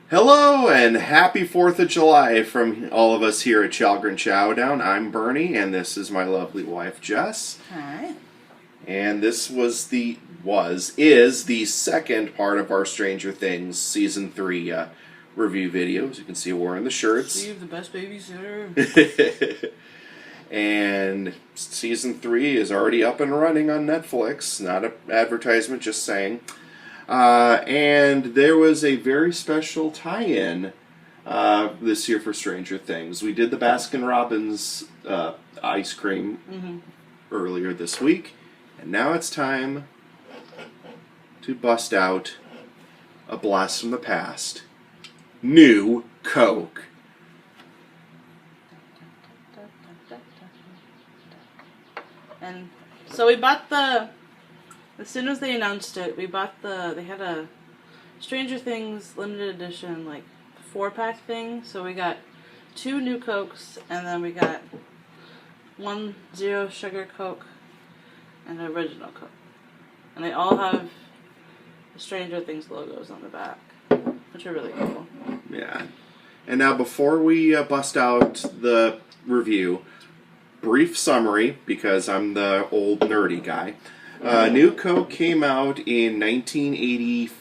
Hello and happy 4th of July from all of us here at Chalgren Chowdown. I'm Bernie and this is my lovely wife Jess. Hi. And this is the second part of our Stranger Things Season 3 review video. As you can see, we're wearing the shirts. Steve, the best babysitter. And Season 3 is already up and running on Netflix. Not an advertisement, just saying. And there was a very special tie-in this year for Stranger Things. We did the Baskin-Robbins ice cream earlier this week, and now it's time to bust out a blast from the past. New Coke. And so we bought as soon as they announced it, they had a Stranger Things limited edition, 4-pack thing. So we got 2 new Cokes, and then we got 1 zero sugar Coke, and an original Coke. And they all have the Stranger Things logos on the back, which are really cool. Yeah. And now before we bust out the review, brief summary, because I'm the old nerdy guy. New Coke came out in 1985-86.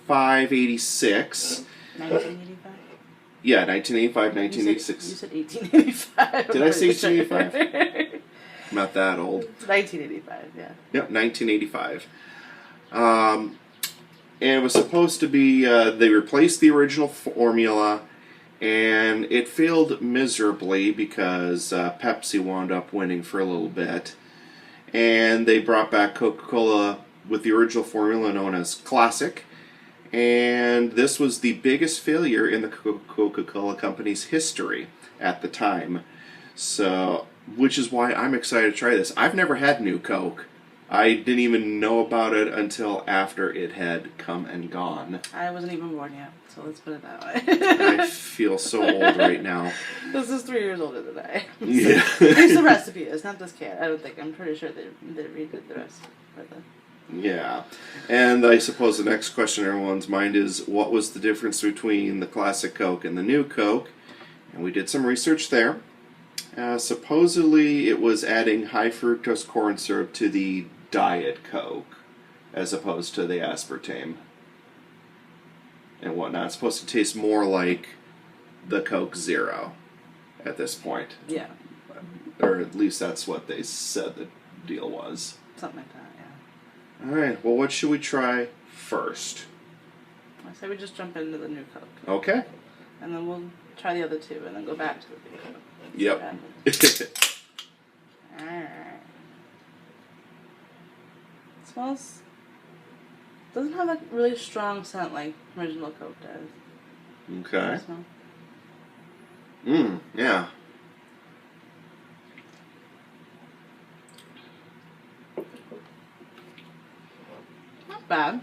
1985? Yeah, 1985, 1986. You said 1885. Did I say 1885? I'm not that old. 1985, yeah. Yep, 1985. And it was supposed to be, they replaced the original formula, and it failed miserably because Pepsi wound up winning for a little bit. And they brought back Coca-Cola with the original formula known as Classic. And this was the biggest failure in the Coca-Cola company's history at the time. So, which is why I'm excited to try this. I've never had New Coke. I didn't even know about it until after it had come and gone. I wasn't even born yet, so let's put it that way. I feel so old right now. This is 3 years older than I am. Yeah. At least the recipe is, not this can. I don't think. I'm pretty sure they redid the rest. Yeah. And I suppose the next question in everyone's mind is, what was the difference between the Classic Coke and the New Coke? And we did some research there. Supposedly it was adding high fructose corn syrup to the Diet Coke as opposed to the aspartame and whatnot. It's supposed to taste more like the Coke Zero at this point. Yeah. Or at least that's what they said the deal was. Something like that, yeah. Alright, well, what should we try first? I say we just jump into the New Coke. Okay. And then we'll try the other 2 and then go back to the New Coke. Yep. Alright. Smells... doesn't have a really strong scent like original Coke does. Okay. Smell. Yeah. Not bad.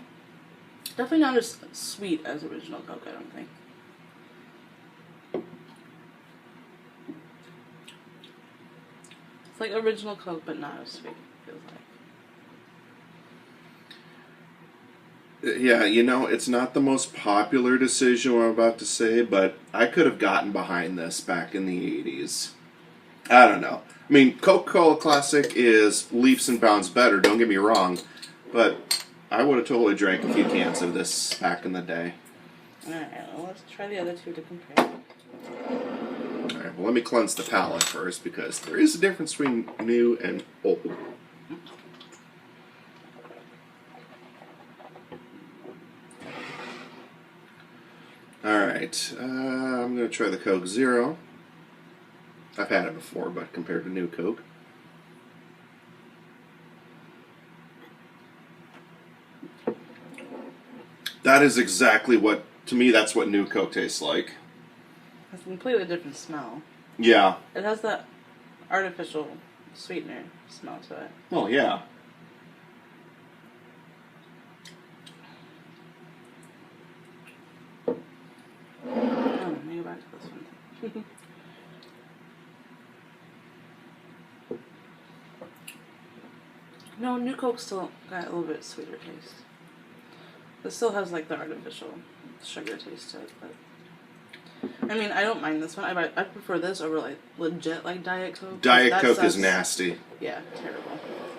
Definitely not as sweet as original Coke, I don't think. It's like original Coke, but not as sweet, it feels like. Yeah, it's not the most popular decision I'm about to say, but I could have gotten behind this back in the 80s. I don't know. I mean, Coca-Cola Classic is leaps and bounds better, don't get me wrong, but I would have totally drank a few cans of this back in the day. Alright, well, let's try the other 2 to compare. Alright, well, let me cleanse the palate first, because there is a difference between new and old. Alright, I'm going to try the Coke Zero. I've had it before, but compared to New Coke. That is exactly what, to me, that's what New Coke tastes like. It's a completely different smell. Yeah. It has that artificial sweetener smell to it. Well, yeah. Oh, let me go back to this one. No, New Coke still got a little bit sweeter taste. This still has like the artificial sugar taste to it, but I mean, I don't mind this one. I prefer this over like legit like Diet Coke. Diet Coke is nasty. Yeah, terrible.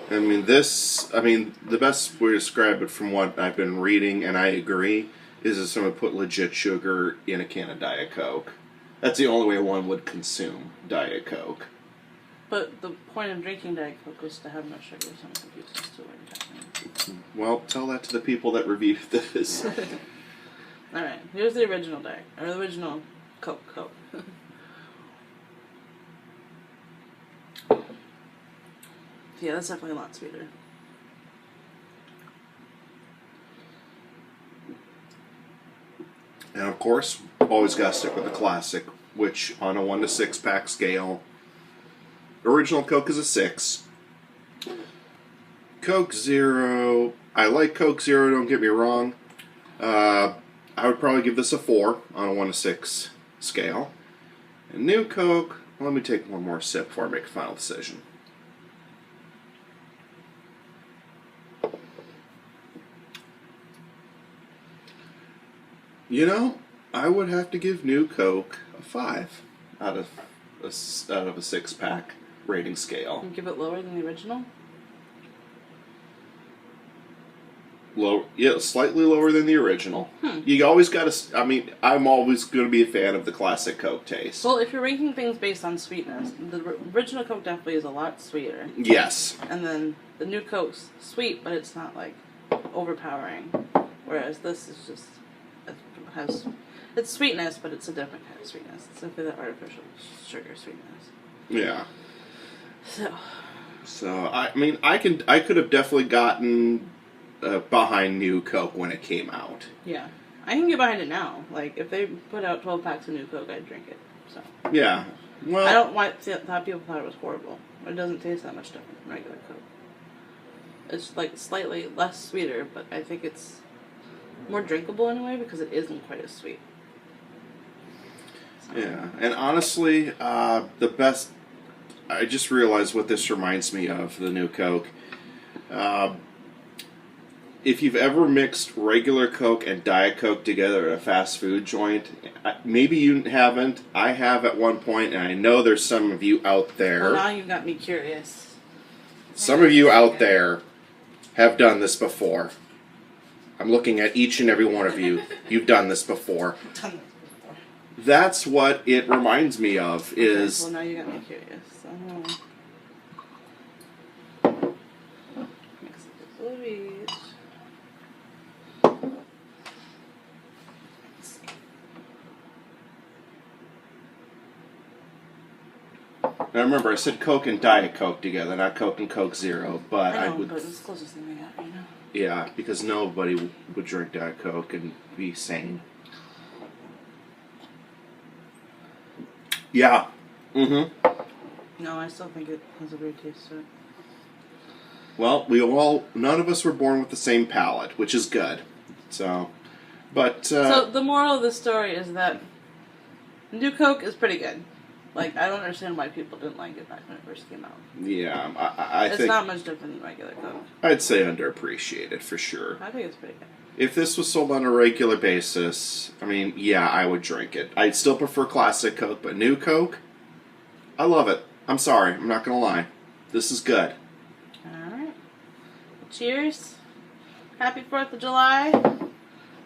I mean, the best way to describe it from what I've been reading, and I agree, is if someone put legit sugar in a can of Diet Coke. That's the only way one would consume Diet Coke. But the point of drinking Diet Coke was to have no sugar, so I'm confused as to what you're talking about. Well, tell that to the people that reviewed this. Alright, here's the original the original Coke. Yeah, that's definitely a lot sweeter. And of course, always got to stick with the classic, which on a 1 to 6 pack scale, original Coke is a 6. Coke Zero, I like Coke Zero, don't get me wrong. I would probably give this a 4 on a 1 to 6 scale. And New Coke, let me take one more sip before I make a final decision. You know, I would have to give New Coke a 5 out of a 6-pack rating scale. And give it lower than the original? Yeah, slightly lower than the original. You always got to. I mean, I'm always going to be a fan of the classic Coke taste. Well, if you're ranking things based on sweetness, the original Coke definitely is a lot sweeter. Yes. And then the new Coke's sweet, but it's not like overpowering. Whereas this is just it's sweetness, but it's a different kind of sweetness. It's simply the artificial sugar sweetness. Yeah. So I mean, I could have definitely gotten behind New Coke when it came out. Yeah, I can get behind it now. Like if they put out 12 packs of New Coke, I'd drink it. So yeah, well, I don't want thought people thought it was horrible. It doesn't taste that much different from regular Coke. It's like slightly less sweeter, but I think it's more drinkable in a way because it isn't quite as sweet. So. Yeah, and honestly, the best. I just realized what this reminds me of, the New Coke. If you've ever mixed regular Coke and Diet Coke together at a fast food joint, maybe you haven't. I have at one point, and I know there's some of you out there. Well, now you've got me curious. Some of you out there have done this before. I'm looking at each and every one of you. You've done this before. That's what it reminds me of. Is well, now you got me curious. So mix it with Louise. Now remember, I said Coke and Diet Coke together, not Coke and Coke Zero. But I know, I would. but it's the closest thing we got right now. Yeah, because nobody would drink Diet Coke and be sane. Yeah. Mm-hmm. No, I still think it has a weird taste to it. Well, none of us were born with the same palate, which is good. So, but... so, the moral of the story is that New Coke is pretty good. Like, I don't understand why people didn't like it back when it first came out. Yeah, I think... It's not much different than regular Coke. I'd say underappreciated, for sure. I think it's pretty good. If this was sold on a regular basis, I mean, yeah, I would drink it. I'd still prefer classic Coke, but New Coke, I love it. I'm sorry, I'm not gonna lie. This is good. Alright. Cheers. Happy 4th of July.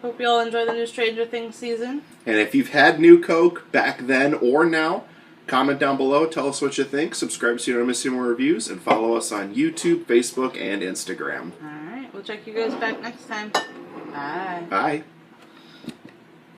Hope you all enjoy the new Stranger Things season. And if you've had New Coke back then or now, comment down below, tell us what you think, subscribe so you don't miss any more reviews, and follow us on YouTube, Facebook, and Instagram. Alright, we'll check you guys back next time. Bye. Bye.